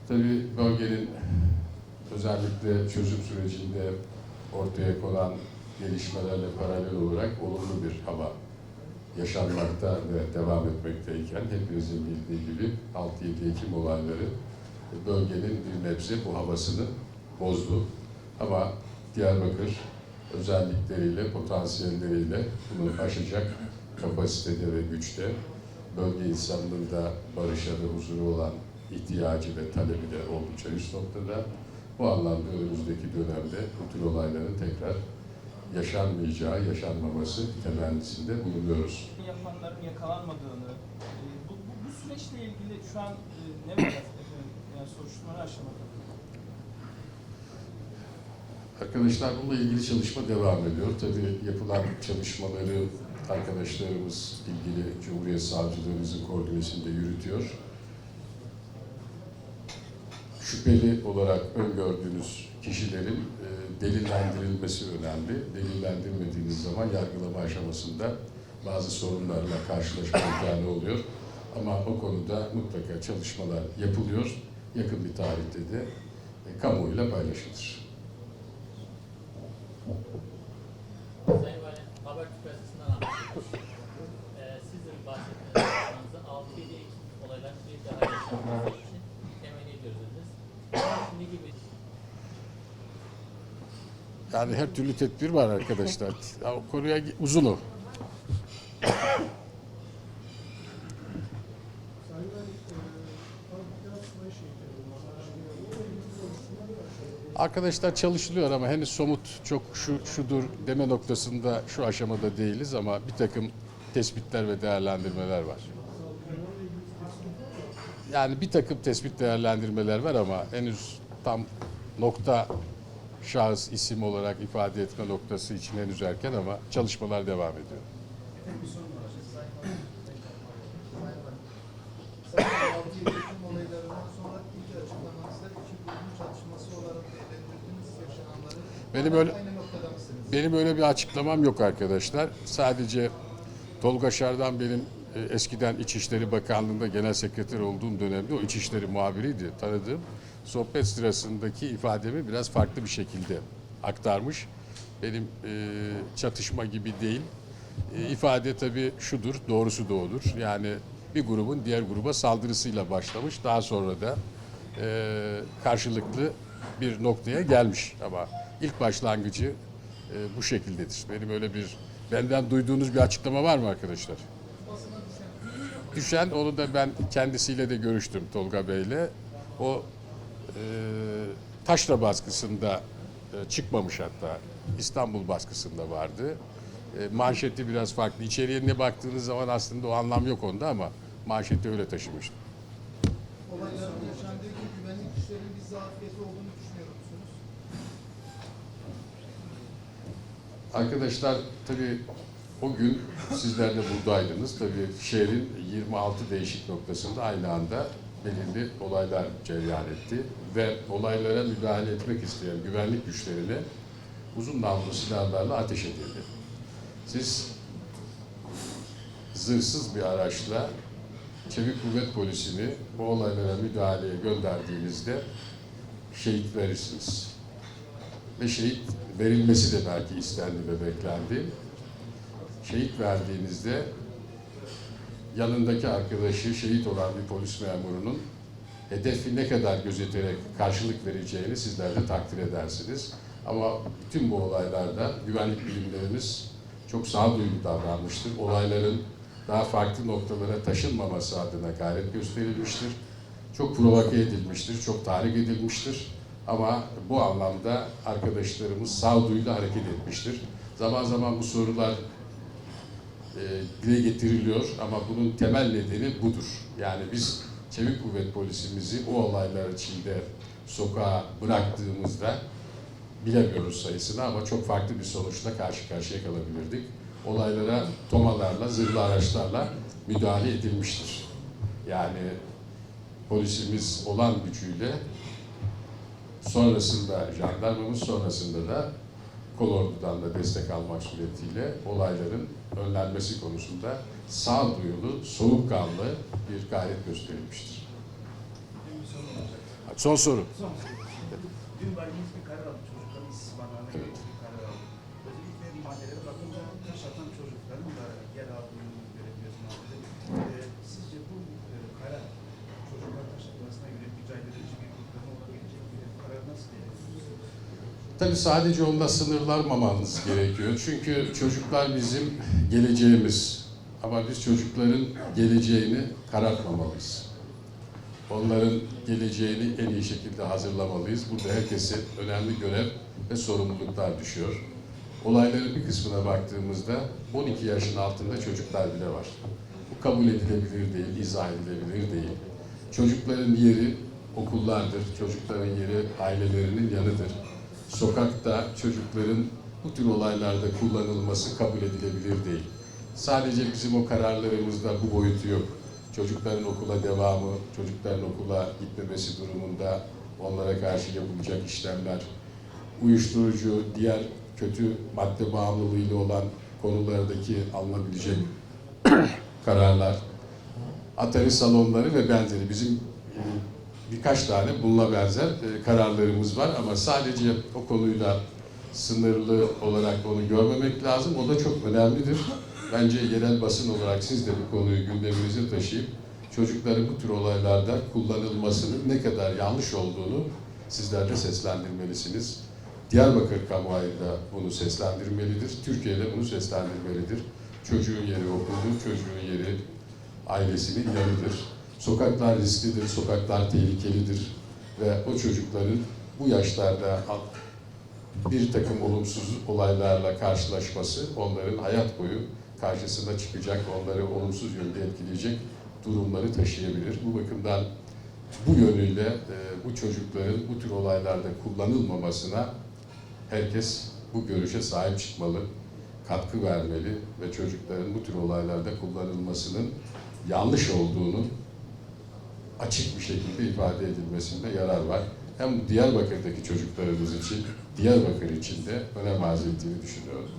Tabii bölgenin özellikle çözüm sürecinde ortaya konan gelişmelerle paralel olarak olumlu bir hava yaşanmakta ve devam etmekteyken hepimizin bildiği gibi 6-7 Ekim olayları bölgenin bir nebze bu havasını bozdu. Ama Diyarbakır özellikleriyle, potansiyelleriyle bunu aşacak kapasitede ve güçte, bölge insanının da barışa ve huzuru olan ihtiyacı ve talebi de oldukça üst noktada. Bu anlamda önümüzdeki dönemde bu tür olayların tekrar yaşanmaması temennisinde bulunuyoruz. Yapanların yakalanmadığını, bu süreçle ilgili şu an ne var efendim? Yani soruşturma aşamada. Arkadaşlar bununla ilgili çalışma devam ediyor. Tabii yapılan çalışmaları arkadaşlarımız ilgili Cumhuriyet Savcılığımızın koordinesinde yürütüyor. Şüpheli olarak öngördüğünüz kişilerin delillendirilmesi önemli. Delillendirmediğiniz zaman yargılama aşamasında bazı sorunlarla karşılaşma imkanı oluyor. Ama o konuda mutlaka çalışmalar yapılıyor. Yakın bir tarihte de kamuoyuyla paylaşılır. Sayın Valim, Habertürk gazetesinden anlatıyoruz. Sizin bahsettiğiniz 6-7 Ekim olaylarının bir daha yaşanması için temenni ediyoruz dediniz. Ne gibi? Yani her türlü tedbir var arkadaşlar. Ya, o konuya uzun o. Arkadaşlar çalışılıyor ama henüz somut çok şudur deme noktasında şu aşamada değiliz ama bir takım tespitler ve değerlendirmeler var. Yani bir takım tespit değerlendirmeler var ama henüz tam nokta şahıs isim olarak ifade etme noktası için henüz erken ama çalışmalar devam ediyor. Bir sorun var. Sayın 6-7 Ekim olaylarından sonra ilk açıklamanızda iki grubun çatışması olarak değerlendirdiğiniz yaşananları aynı noktada mısınız? Benim öyle bir açıklamam yok arkadaşlar. Sadece Tolga Şardan benim eskiden İçişleri Bakanlığı'nda genel sekreter olduğum dönemde o İçişleri muhabiriydi tanıdığım. Sohbet sırasındaki ifademi biraz farklı bir şekilde aktarmış. Benim çatışma gibi değil. İfade tabii şudur, doğrusu da odur. Yani bir grubun diğer gruba saldırısıyla başlamış. Daha sonra da karşılıklı bir noktaya gelmiş. Ama ilk başlangıcı bu şekildedir. Benim öyle benden duyduğunuz bir açıklama var mı arkadaşlar? Düşen, onu da ben kendisiyle de görüştüm Tolga Bey'le. O Taşra baskısında çıkmamış hatta. İstanbul baskısında vardı. Manşeti biraz farklı. İçeriğine baktığınız zaman aslında o anlam yok onda ama manşeti öyle taşımıştı. Olayların yaşandığı gibi güvenlik güçlerinin bir zafiyeti olduğunu düşünüyor musunuz? Arkadaşlar tabii o gün sizler de buradaydınız. Tabii şehrin 26 değişik noktasında aynı anda belirli olaylar cereyan etti ve olaylara müdahale etmek isteyen güvenlik güçlerine uzun namlulu silahlarla ateş edildi. Siz zırhsız bir araçla Çevik Kuvvet Polisi'ni bu olaylara müdahaleye gönderdiğinizde şehit verirsiniz. Ve şehit verilmesi de belki istendi ve beklendi. Şehit verdiğinizde yanındaki arkadaşı şehit olan bir polis memurunun hedefi ne kadar gözeterek karşılık vereceğini sizler de takdir edersiniz. Ama bütün bu olaylarda güvenlik birimlerimiz çok sağduyulu davranmıştır. Olayların daha farklı noktalara taşınmaması adına gayret gösterilmiştir. Çok provoke edilmiştir, çok tahrik edilmiştir. Ama bu anlamda arkadaşlarımız sağduyulu hareket etmiştir. Zaman zaman bu sorular dile getiriliyor ama bunun temel nedeni budur. Yani biz Çevik Kuvvet Polisimizi o olaylar içinde sokağa bıraktığımızda bilemiyoruz sayısını ama çok farklı bir sonuçla karşı karşıya kalabilirdik. Olaylara tomalarla, zırhlı araçlarla müdahale edilmiştir. Yani polisimiz olan gücüyle sonrasında jandarmamız, sonrasında da kolordudan da destek almak suretiyle olayların önlenmesi konusunda sağduyulu, soğukkanlı bir gayret gösterilmiştir. Son soru. Dün valimiz bir karar aldı. Çocukların istismarlarına yönelik bir karar aldı. Özellikle mahallelere bakınca taş atan çocukların da yer aldığını görebiliyoruz mahallede. Sizce bu karar çocuklar taş atmasına yönelik bir caydırıcı bir uygulama olabilecek mi? Bu karar nasıl değerlendiriyorsunuz? Tabii sadece onunla sınırlanmamanız gerekiyor. Çünkü çocuklar bizim geleceğimiz. Ama biz çocukların geleceğini karartmamalıyız. Onların geleceğini en iyi şekilde hazırlamalıyız. Burada herkese önemli görev ve sorumluluklar düşüyor. Olayların bir kısmına baktığımızda 12 yaşın altında çocuklar bile var. Bu kabul edilebilir değil, izah edilebilir değil. Çocukların yeri okullardır, çocukların yeri ailelerinin yanıdır. Sokakta çocukların bu tür olaylarda kullanılması kabul edilebilir değil. Sadece bizim o kararlarımızda bu boyutu yok. Çocukların okula devamı, çocukların okula gitmemesi durumunda onlara karşı yapılacak işlemler, uyuşturucu, diğer kötü madde bağımlılığıyla olan konulardaki alınabilecek kararlar, atari salonları ve benzeri bizim birkaç tane bununla benzer kararlarımız var ama sadece o konuyla sınırlı olarak onu görmemek lazım. O da çok önemlidir. Bence yerel basın olarak siz de bu konuyu gündeminize taşıyıp çocukların bu tür olaylarda kullanılmasının ne kadar yanlış olduğunu sizler de seslendirmelisiniz. Diyarbakır kamuoyu da bunu seslendirmelidir. Türkiye de bunu seslendirmelidir. Çocuğun yeri okuldur, çocuğun yeri ailesinin yanıdır. Sokaklar risklidir, sokaklar tehlikelidir ve o çocukların bu yaşlarda bir takım olumsuz olaylarla karşılaşması onların hayat boyu karşısına çıkacak, onları olumsuz yönde etkileyecek durumları taşıyabilir. Bu bakımdan bu yönüyle bu çocukların bu tür olaylarda kullanılmamasına herkes bu görüşe sahip çıkmalı, katkı vermeli ve çocukların bu tür olaylarda kullanılmasının yanlış olduğunu açık bir şekilde ifade edilmesinde yarar var. Hem Diyarbakır'daki çocuklarımız için, Diyarbakır için de önem arz ettiğini düşünüyorum.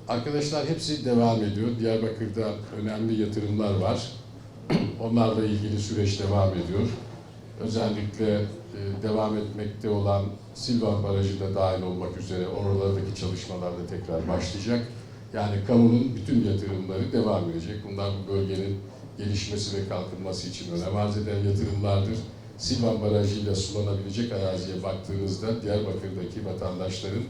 Arkadaşlar hepsi devam ediyor. Diyarbakır'da önemli yatırımlar var. Onlarla ilgili süreç devam ediyor. Özellikle devam etmekte olan Silvan Barajı da dahil olmak üzere oralardaki çalışmalar da tekrar başlayacak. Yani kamunun bütün yatırımları devam edecek. Bunlar bu bölgenin gelişmesi ve kalkınması için önem arz eden yatırımlardır. Silvan Barajı ile sulanabilecek araziye baktığınızda Diyarbakır'daki vatandaşların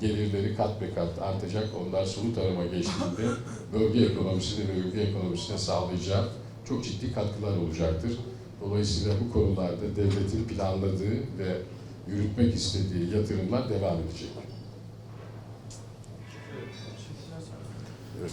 gelirleri kat be kat artacak. Onlar sulu tarıma geçtiğinde bölge ekonomisine ve ülke ekonomisine sağlayacağı çok ciddi katkılar olacaktır. Dolayısıyla bu konularda devletin planladığı ve yürütmek istediği yatırımlar devam edecek. Evet.